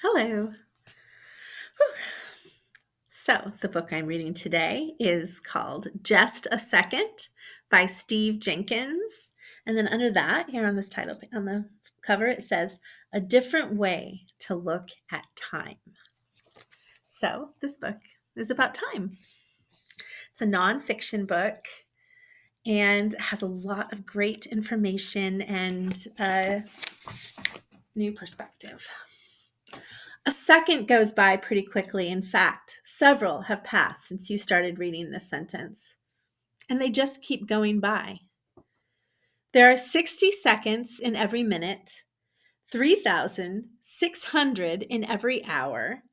Hello. So, the book I'm reading today is called Just a Second by Steve Jenkins. And then under that, here on this title, on the cover, it says A Different Way to Look at Time. So, this book is about time. It's a nonfiction book and has a lot of great information and a new perspective. A second goes by pretty quickly. In fact, several have passed since you started reading this sentence, and they just keep going by. There are 60 seconds in every minute, 3,600 in every hour,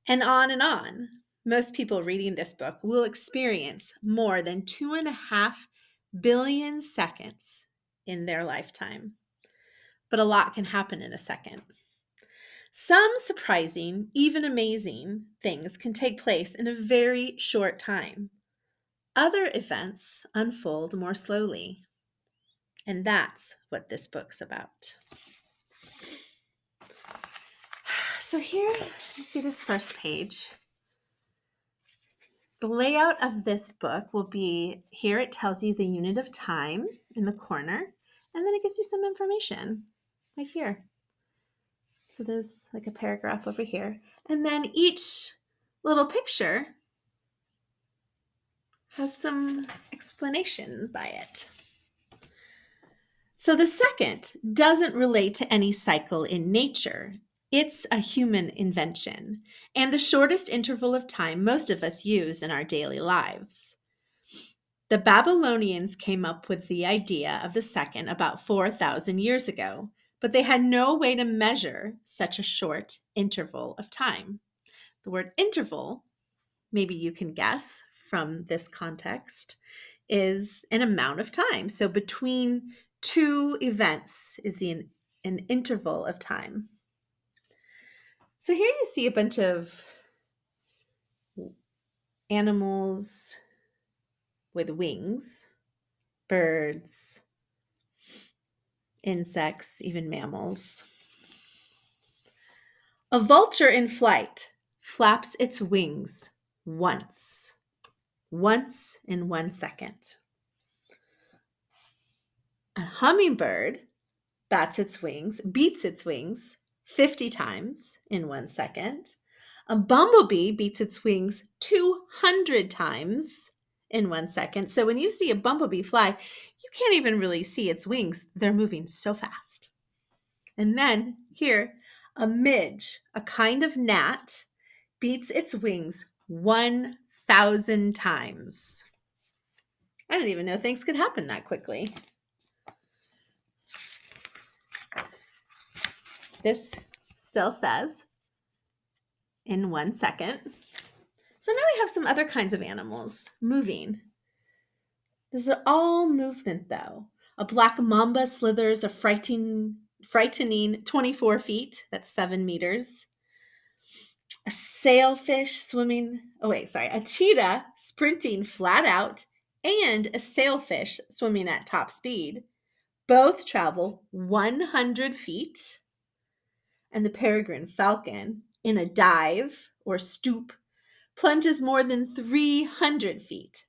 and on and on. Most people reading this book will experience more than 2.5 billion seconds in their lifetime. But a lot can happen in a second. Some surprising, even amazing things can take place in a very short time. Other events unfold more slowly. And that's what this book's about. So here, you see this first page. The layout of this book will be, here it tells you the unit of time in the corner, and then it gives you some information right here. So there's like a paragraph over here. And then each little picture has some explanation by it. So the second doesn't relate to any cycle in nature. It's a human invention, and the shortest interval of time most of us use in our daily lives. The Babylonians came up with the idea of the second about 4,000 years ago, but they had no way to measure such a short interval of time. The word interval, maybe you can guess from this context, is an amount of time. So between two events is an interval of time. So here you see a bunch of animals with wings, birds, insects, even mammals. A vulture in flight flaps its wings once in 1 second. A hummingbird beats its wings 50 times in 1 second. A bumblebee beats its wings 200 times in 1 second. So when you see a bumblebee fly, you can't even really see its wings. They're moving so fast. And then here, a midge, a kind of gnat, beats its wings 1,000 times. I didn't even know things could happen that quickly. This still says in 1 second. So now we have some other kinds of animals moving. These are all movement though. A black mamba slithers a frightening 24 feet, that's 7 meters. A cheetah sprinting flat out and a sailfish swimming at top speed. Both travel 100 feet. And the peregrine falcon, in a dive or stoop, plunges more than 300 feet.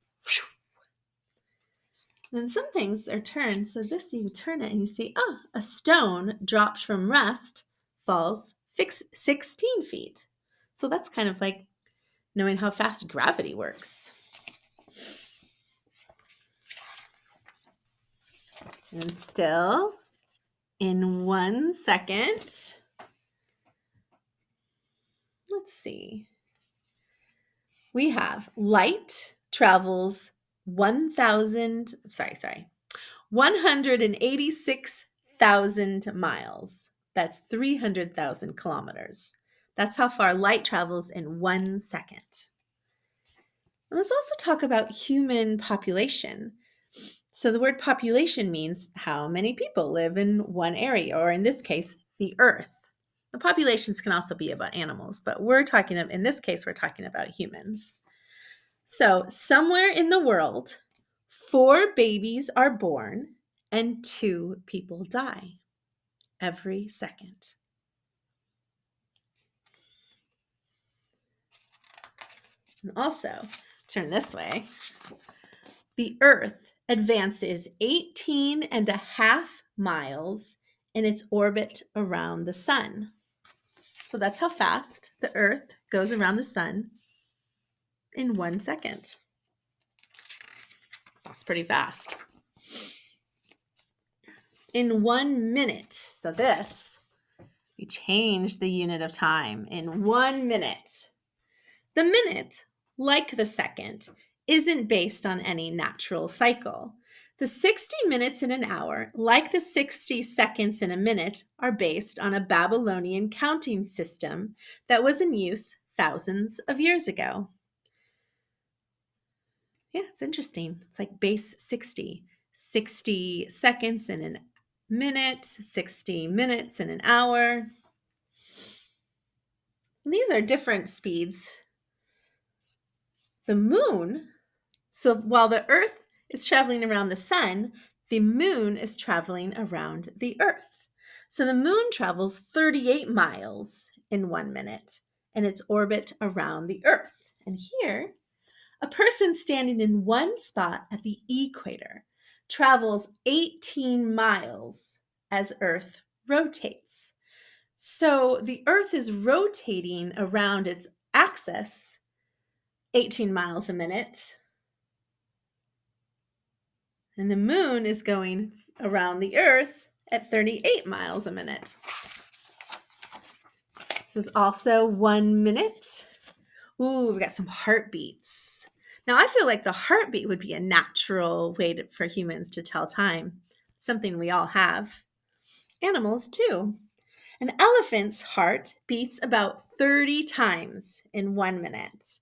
Then some things are turned. So this, you turn it and you see, a stone dropped from rest falls 16 feet. So that's kind of like knowing how fast gravity works. And still, in 1 second, let's see. We have light travels 186,000 miles. That's 300,000 kilometers. That's how far light travels in 1 second. And let's also talk about human population. So the word population means how many people live in one area, or in this case, the Earth. The populations can also be about animals, but in this case, we're talking about humans. So somewhere in the world, 4 babies are born and 2 people die every second. And also, turn this way, the Earth advances 18.5 miles in its orbit around the sun. So that's how fast the Earth goes around the sun in 1 second. That's pretty fast. In 1 minute, so we change the unit of time in 1 minute. The minute, like the second, isn't based on any natural cycle. The 60 minutes in an hour, like the 60 seconds in a minute, are based on a Babylonian counting system that was in use thousands of years ago. Yeah, it's interesting. It's like base 60. 60 seconds in a minute, 60 minutes in an hour. And these are different speeds. The moon, so while the Earth is traveling around the sun, the moon is traveling around the Earth. So the moon travels 38 miles in 1 minute in its orbit around the Earth. And here, a person standing in one spot at the equator travels 18 miles as Earth rotates. So the Earth is rotating around its axis 18 miles a minute. And the moon is going around the Earth at 38 miles a minute. This is also 1 minute. Ooh, we got some heartbeats. Now, I feel like the heartbeat would be a natural way for humans to tell time. It's something we all have. Animals, too. An elephant's heart beats about 30 times in 1 minute.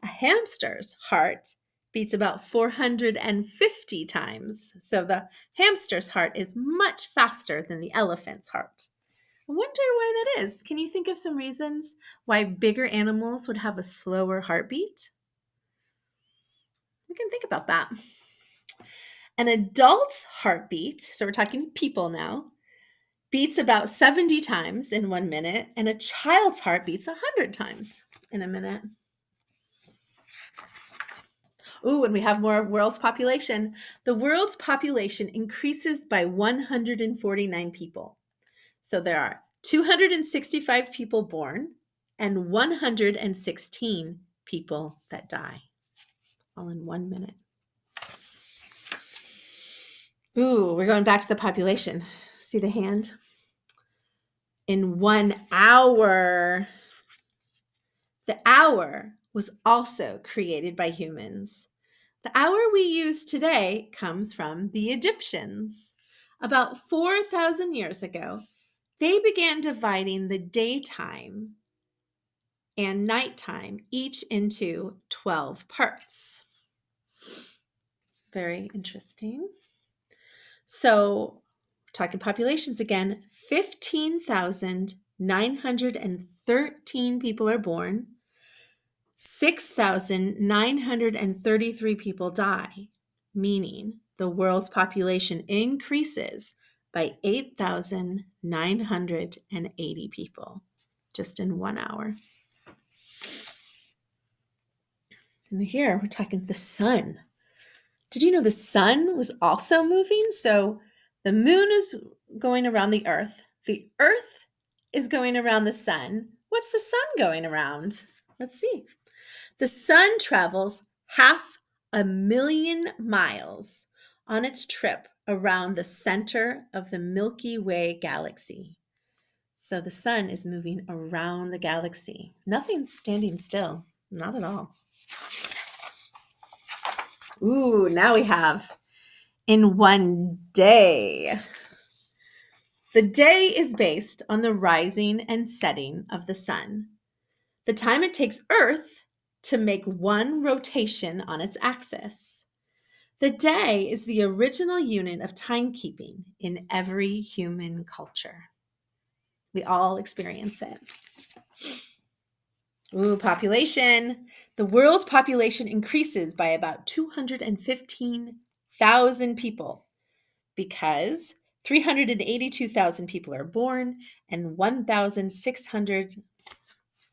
A hamster's heart beats about 450 times. So the hamster's heart is much faster than the elephant's heart. I wonder why that is. Can you think of some reasons why bigger animals would have a slower heartbeat? We can think about that. An adult's heartbeat, so we're talking people now, beats about 70 times in 1 minute, and a child's heart beats 100 times in a minute. Ooh, and we have more world's population. The world's population increases by 149 people. So there are 265 people born and 116 people that die, all in 1 minute. Ooh, we're going back to the population. See the hand? In 1 hour. The hour was also created by humans. The hour we use today comes from the Egyptians. About 4,000 years ago, they began dividing the daytime and nighttime each into 12 parts. Very interesting. So, talking populations again, 15,913 people are born. 6,933 people die, meaning the world's population increases by 8,980 people just in 1 hour. And here we're talking the sun. Did you know the sun was also moving? So the moon is going around the Earth. The Earth is going around the sun. What's the sun going around? Let's see. The sun travels 500,000 miles on its trip around the center of the Milky Way galaxy. So the sun is moving around the galaxy. Nothing's standing still, not at all. Ooh, now we have in 1 day. The day is based on the rising and setting of the sun. The time it takes Earth to make 1 rotation on its axis. The day is the original unit of timekeeping in every human culture. We all experience it. Ooh, population. The world's population increases by about 215,000 people because 382,000 people are born and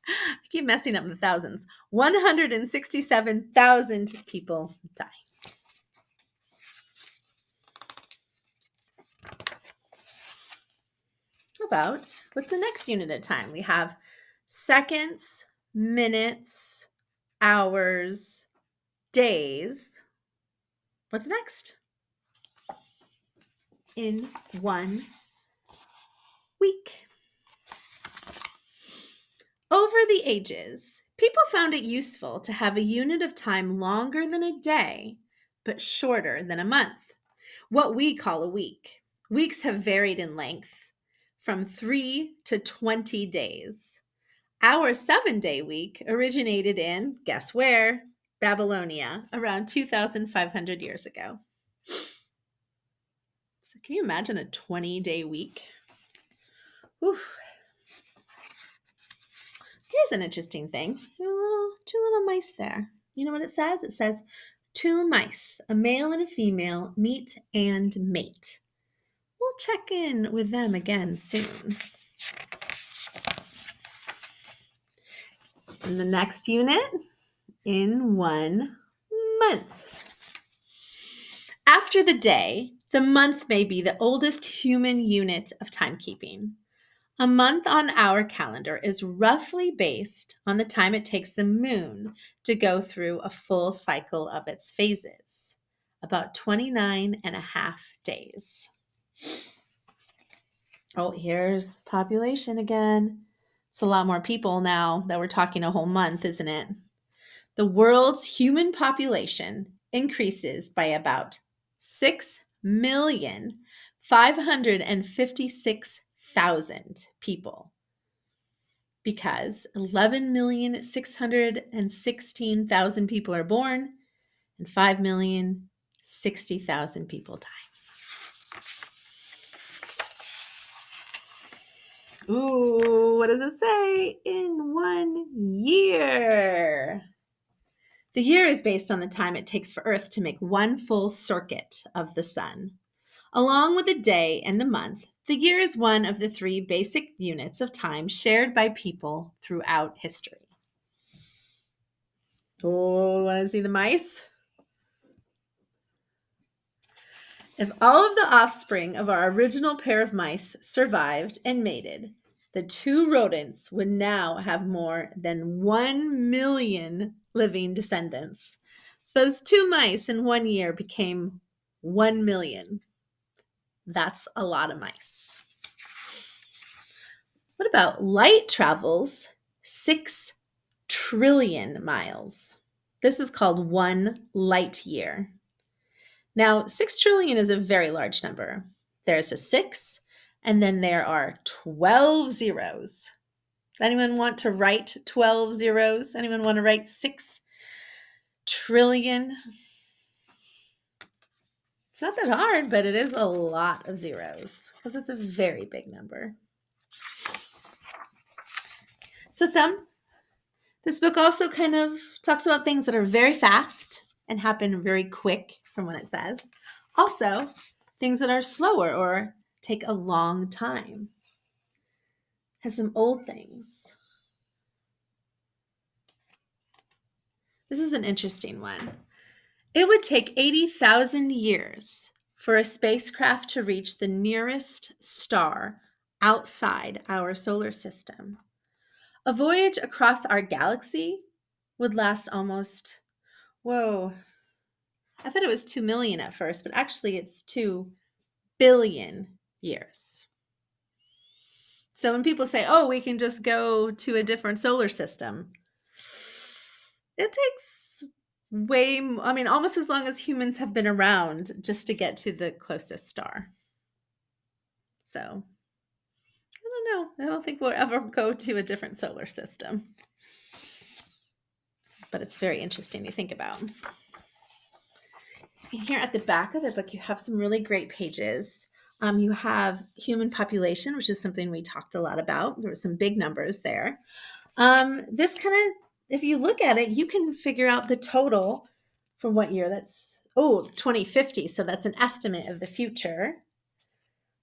I keep messing up the thousands. 167,000 people die. How about, what's the next unit of time? We have seconds, minutes, hours, days. What's next? In 1 week. Over the ages, people found it useful to have a unit of time longer than a day, but shorter than a month, what we call a week. Weeks have varied in length from 3 to 20 days. Our 7-day week originated in, guess where? Babylonia, around 2,500 years ago. So can you imagine a 20-day week? Whew. Here's an interesting thing. Two little mice there. You know what it says? It says, 2 mice, a male and a female, meet and mate. We'll check in with them again soon. In the next unit, in 1 month. After the day, the month may be the oldest human unit of timekeeping. A month on our calendar is roughly based on the time it takes the moon to go through a full cycle of its phases, about 29 and a half days. Oh, here's population again. It's a lot more people now that we're talking a whole month, isn't it? The world's human population increases by about 6,556,000 people, because 11,616,000 people are born and 5,060,000 people die. Ooh, what does it say? In 1 year. The year is based on the time it takes for Earth to make 1 full circuit of the sun. Along with the day and the month, the year is one of the 3 basic units of time shared by people throughout history. Oh, want to see the mice? If all of the offspring of our original pair of mice survived and mated, the 2 rodents would now have more than 1 million living descendants. So those 2 mice in 1 year became 1 million. That's a lot of mice. What about light travels 6 trillion miles? This is called 1 light year. Now, 6 trillion is a very large number. There's a 6, and then there are 12 zeros. Anyone want to write 12 zeros? Anyone want to write 6 trillion? It's not that hard, but it is a lot of zeros because it's a very big number. So this book also kind of talks about things that are very fast and happen very quick from what it says. Also, things that are slower or take a long time. Has some old things. This is an interesting one. It would take 80,000 years for a spacecraft to reach the nearest star outside our solar system. A voyage across our galaxy would last almost, I thought it was 2 million at first, but actually it's 2 billion years. So when people say, oh, we can just go to a different solar system, it takes almost as long as humans have been around just to get to the closest star. So, I don't know. I don't think we'll ever go to a different solar system. But it's very interesting to think about. Here at the back of the book, you have some really great pages. You have human population, which is something we talked a lot about. There were some big numbers there. This kind of, if you look at it, you can figure out the total from what year. It's 2050. So that's an estimate of the future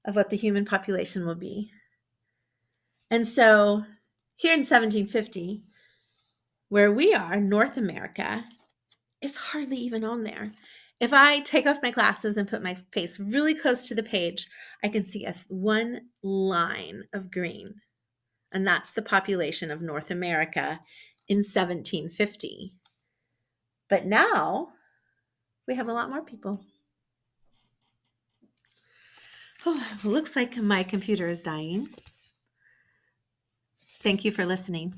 of what the human population will be. And so Here in 1750, where we are, North America, is hardly even on there. If I take off my glasses and put my face really close to the page, I can see one line of green. And that's the population of North America in 1750. But now we have a lot more people. Oh, looks like my computer is dying. Thank you for listening.